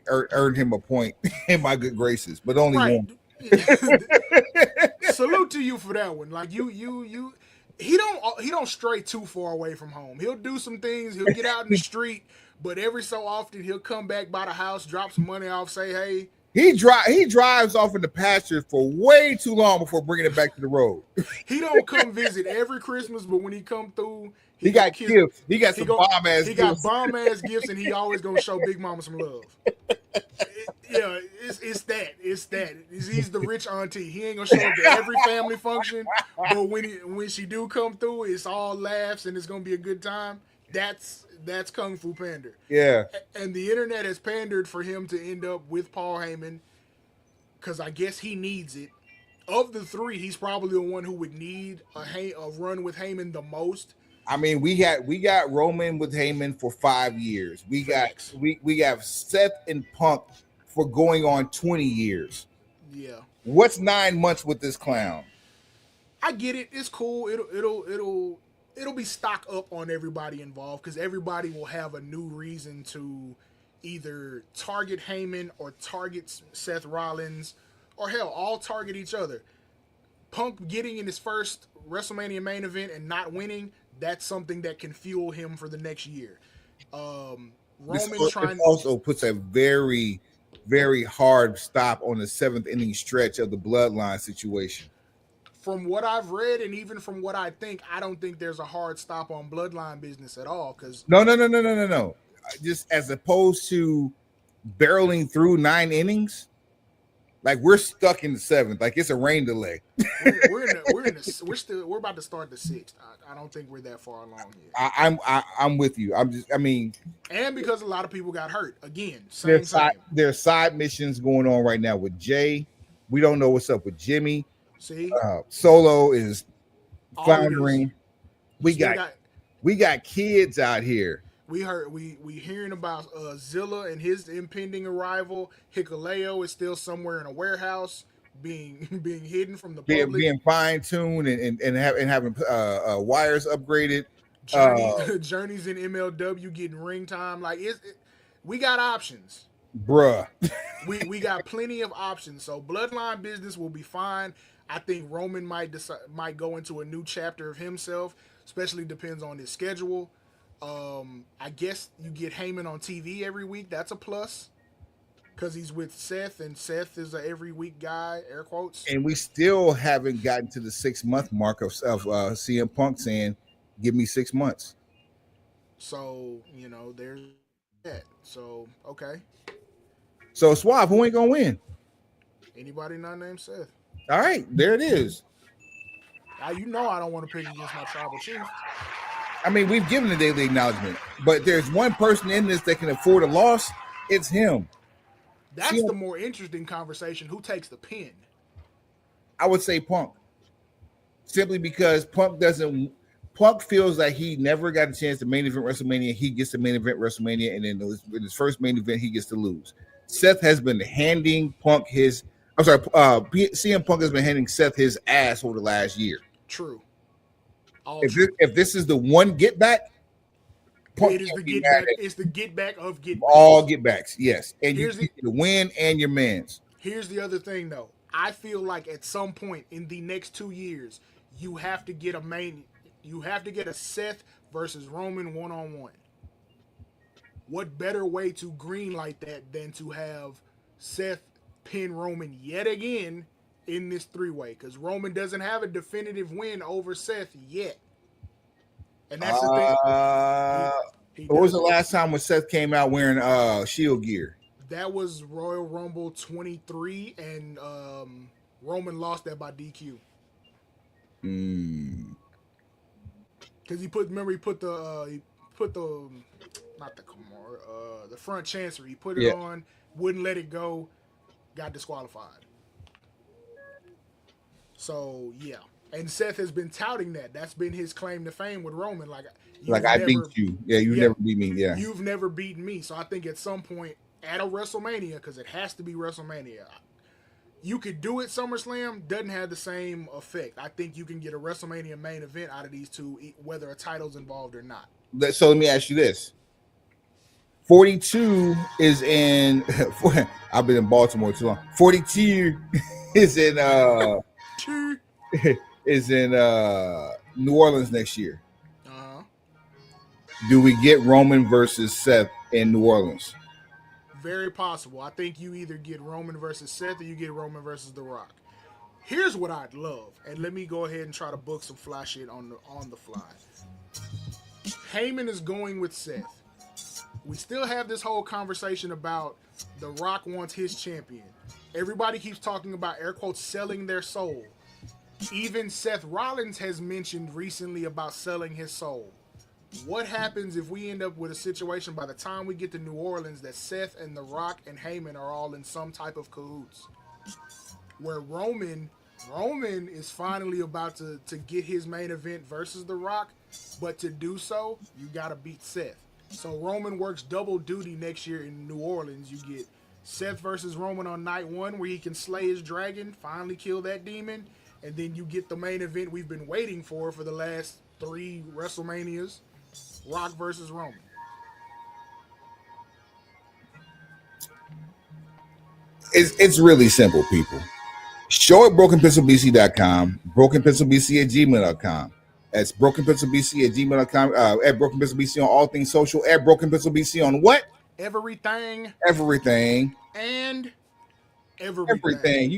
earned him a point in my good graces, but only Right. one. Salute to you for that one. Like he don't stray too far away from home. He'll do some things. He'll get out in the street, but every so often he'll come back by the house, drop some money off, say hey. He drives off in the pasture for way too long before bringing it back to the road. He don't come visit every Christmas, but when he come through, he got gifts. He got some bomb ass. He got bomb ass gifts, and he always gonna show Big Mama some love. It's that. He's the rich auntie. He ain't gonna show up to every family function, but when she do come through, it's all laughs and it's gonna be a good time. That's Kung Fu Pander. Yeah. And the internet has pandered for him to end up with Paul Heyman because I guess he needs it. Of the three, he's probably the one who would need a run with Heyman the most. I mean, we got Roman with Heyman for 5 years. We got Seth and Punk for going on 20 years. Yeah. What's 9 months with this clown? I get it. It's cool. It'll be stock up on everybody involved because everybody will have a new reason to either target Heyman or target Seth Rollins, or hell, all target each other. Punk getting in his first WrestleMania main event and not winning, that's something that can fuel him for the next year. Roman this also puts a very, very hard stop on the 7th inning stretch of the bloodline situation. From what I've read and even from what I think, I don't think there's a hard stop on bloodline business at all. Because no. Just as opposed to barreling through 9 innings, like we're stuck in the 7th. Like it's a rain delay. we're about to start the 6th. I don't think we're that far along yet. I'm with you. And because a lot of people got hurt again. There's side missions going on right now with Jay. We don't know what's up with Jimmy. See, Solo is floundering. We got kids out here. We hearing about Zilla and his impending arrival. Hikuleo is still somewhere in a warehouse, being hidden from the public, being fine tuned and having wires upgraded. Journeys in MLW getting ring time. Like we got options, bruh. we got plenty of options. So bloodline business will be fine. I think Roman might go into a new chapter of himself, especially depends on his schedule. I guess you get Heyman on TV every week. That's a plus because he's with Seth, and Seth is a every week guy, air quotes. And we still haven't gotten to the 6-month mark of CM Punk saying, "Give me 6 months." So there's that. So okay. So Suave, who ain't gonna win? Anybody not named Seth. All right, there it is. I don't want to pick against my tribal chief. I mean, we've given the daily acknowledgement, but there's one person in this that can afford a loss. It's him. That's the more interesting conversation. Who takes the pin? I would say Punk. Simply because Punk feels like he never got a chance to main event WrestleMania. He gets to main event WrestleMania, and then in his first main event, he gets to lose. Seth has been handing Punk CM Punk has been handing Seth his ass over the last year. True. If this is the one get back, Punk is the get back. It's the get back of get back. All get backs, yes. And you get the win and your mans. Here's the other thing, though. I feel like at some point in the next 2 years, you have to get a Seth versus Roman 1-on-1. What better way to greenlight that than to have Seth pin Roman yet again in this 3-way? Because Roman doesn't have a definitive win over Seth yet. And that's the thing. What was the last time when Seth came out wearing Shield gear? That was Royal Rumble 23, and Roman lost that by DQ. Because he put the front chancery. He put it on, wouldn't let it go, got disqualified. So yeah, and Seth has been touting that. That's been his claim to fame with Roman. I beat you. Yeah, you never beat me. Yeah, you've never beaten me. So I think at some point at a WrestleMania, because it has to be WrestleMania, you could do it. SummerSlam doesn't have the same effect. I think you can get a WrestleMania main event out of these two, whether a title's involved or not. So let me ask you this: 42 is in. I've been in Baltimore too long. 42 is in is in New Orleans next year. Uh-huh. Do we get Roman versus Seth in New Orleans? Very possible. I think you either get Roman versus Seth or you get Roman versus The Rock. Here's what I'd love, and let me go ahead and try to book some fly shit on the fly. Heyman is going with Seth. We still have this whole conversation about The Rock wants his champion. Everybody keeps talking about, air quotes, selling their soul. Even Seth Rollins has mentioned recently about selling his soul. What happens if we end up with a situation by the time we get to New Orleans that Seth and The Rock and Heyman are all in some type of cahoots? Where Roman is finally about to get his main event versus The Rock, but to do so, you gotta beat Seth. So Roman works double duty next year in New Orleans. You get Seth versus Roman on night one where he can slay his dragon, finally kill that demon, and then you get the main event we've been waiting for the last 3 WrestleManias, Rock versus Roman. It's really simple, people. Show at brokenpencilbc.com, brokenpencilbc@gmail.com. That's brokenpencilbc@gmail.com. At brokenpencilbc on all things social. At brokenpencilbc on what? Everything. And everything.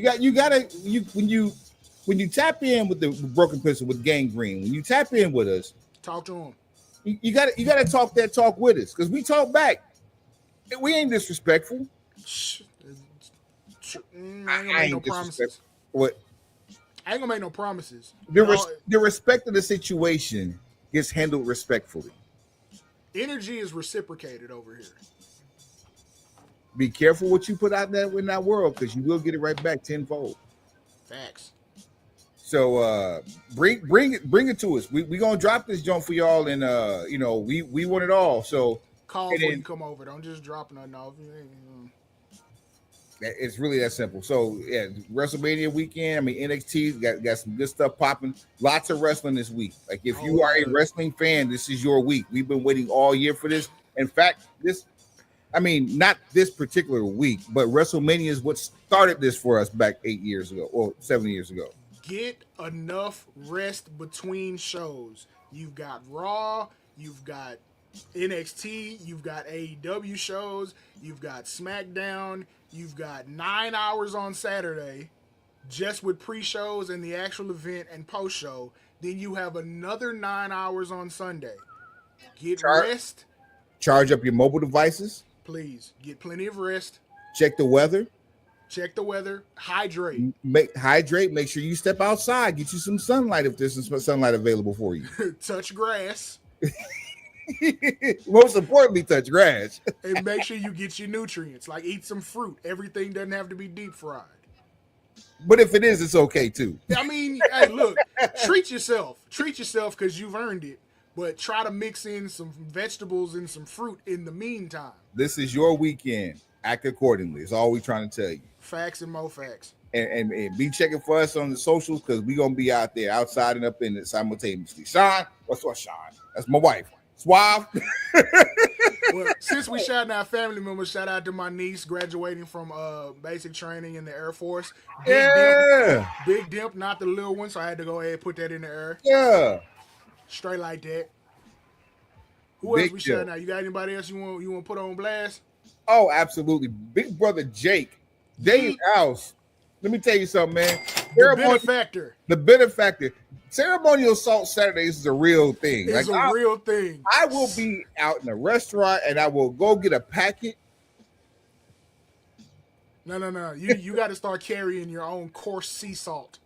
When you tap in with the Broken Pencil with Gangrene, when you tap in with us, talk to him. You gotta talk that talk with us, because we talk back. We ain't disrespectful. I ain't gonna make no promises. What? I ain't gonna make no promises. The respect of the situation gets handled respectfully. Energy is reciprocated over here. Be careful what you put out there in that world, because you will get it right back tenfold. Facts. So bring it to us. We gonna drop this jump for y'all, and we want it all. So call when you come over. Don't just drop nothing off. It's really that simple. So yeah, WrestleMania weekend. I mean, NXT got some good stuff popping. Lots of wrestling this week. Like, if you are a wrestling fan, this is your week. We've been waiting all year for this. In fact, not this particular week, but WrestleMania is what started this for us back 8 years ago, or 7 years ago. Get enough rest between shows. You've got Raw, you've got NXT, you've got AEW shows, you've got SmackDown, you've got 9 hours on Saturday just with pre-shows and the actual event and post-show. Then you have another 9 hours on Sunday. Get rest. Charge up your mobile devices. Please, get plenty of rest. Check the weather. Hydrate. Hydrate. Make sure you step outside. Get you some sunlight if there's some sunlight available for you. Touch grass. Most importantly, touch grass. And make sure you get your nutrients. Like, eat some fruit. Everything doesn't have to be deep fried. But if it is, it's okay too. I mean, hey, look, treat yourself. Treat yourself because you've earned it. But try to mix in some vegetables and some fruit in the meantime. This is your weekend. Act accordingly. It's all we're trying to tell you. Facts and more facts. And be checking for us on the socials, because we're going to be out there, outside and up in it simultaneously. Sean, what's Sean? That's my wife. Suave. Well, since we shouting out family members, shout out to my niece graduating from basic training in the Air Force. Big Dimp, not the little one, so I had to go ahead and put that in the air. Yeah. Straight like that. Who else we shouting out? You got anybody else you want to put on blast? Oh, absolutely. Big brother Jake. Dave's house. Let me tell you something, man. The benefactor. Ceremonial Salt Saturdays is a real thing. It's a real thing. I will be out in a restaurant and I will go get a packet. No. You got to start carrying your own coarse sea salt.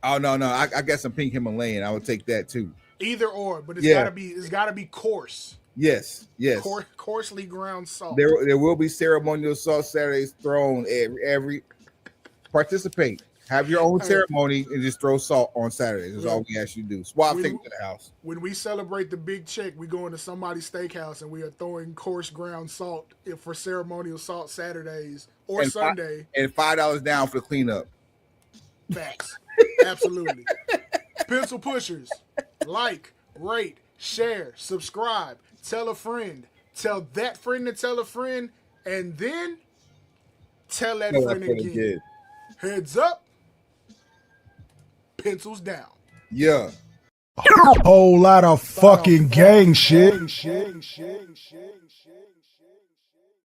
Oh no. I got some pink Himalayan. I would take that too. Either or, but it's gotta be coarse. Yes. Coarsely ground salt. There will be Ceremonial Salt Saturdays thrown every participate. Have your own ceremony and just throw salt on Saturdays. That's all we ask you to do. Swap things to the house. When we celebrate the big check, we go into somebody's steakhouse and we are throwing coarse ground salt for Ceremonial Salt Saturdays or Sunday. And $5 down for the cleanup. Facts. Absolutely. Pencil pushers. Like, rate, share, subscribe, tell a friend, tell that friend to tell a friend, and then tell that friend again. Heads up, pencils down. Yeah. Whole lot of fucking gang shit.